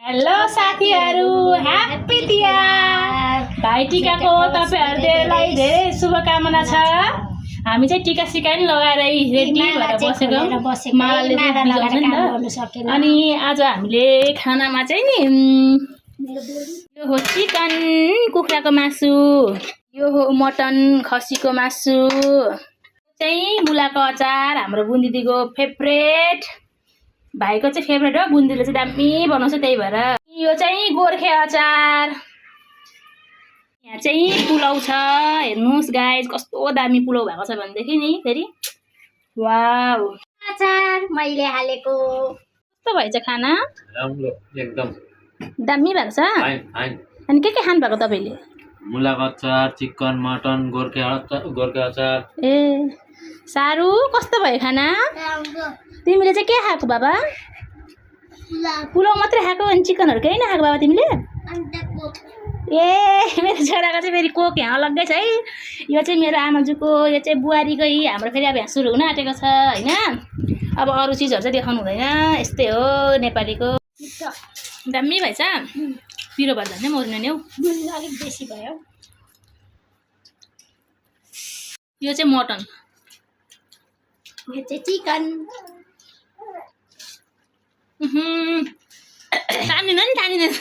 Hello साथीहरू, happy Tihar. भाइटिकाको तपाईहरुलाई धेरै शुभकामना छ। हामी चाहिँ टिका सिका नि लगाएर रेडी भएर बसेको मालाले बिजाउँछ नि त। अनि आज हामीले खानामा चाहिँ नि यो हो चिकन कुखुराको मासु, यो हो मटन खसीको मासु, चाहिँ मुलाको अचार हाम्रो बुन्दिदीको फेभरेट, भाइको चाहिँ फेभरेट हो, बुन्दिले चाहिँ दामी बनाउँछ त्यही भएर। यो चाहिँ गोर्खे अचार, यहाँ चाहिँ पुलाउ छ। हेर्नुस् गाइस कस्तो दामी पुलाउ भएको छ भनेदेखि नि फेरि वाउ। अचार मैले हालेको कस्तो भएछ खाना? राम्रो एकदम दामी भएको छ। अनि के खानु भएको तपाईले? मुलाको अचार, चिकन, मटन, गोर्खे अचार। ए सारू कस्तो भयो खाना? तिमीले चाहिँ के खाएको बाबा? पुलाउ मात्रै खाएको अनि चिकनहरु केही नखाएको बाबा तिमीले? ए मेरो छोराको चाहिँ फेरि कोक यहाँ अलग्गै छ है। यो चाहिँ मेरो आमाजुको, यो चाहिँ बुहारीकै। हाम्रो फेरि अब यहाँ सुरु हुन आँटेको छ हैन। अब अरू चिजहरु चाहिँ देखाउनु हुँदैन, यस्तै हो नेपालीको। दामी भएछ। पिरो भएर झन् मर्नु नि हौ, अलिक बेसी भयो। यो चाहिँ मटन, यो चाहिँ चिकन। तानिदैन नि तानिदैन।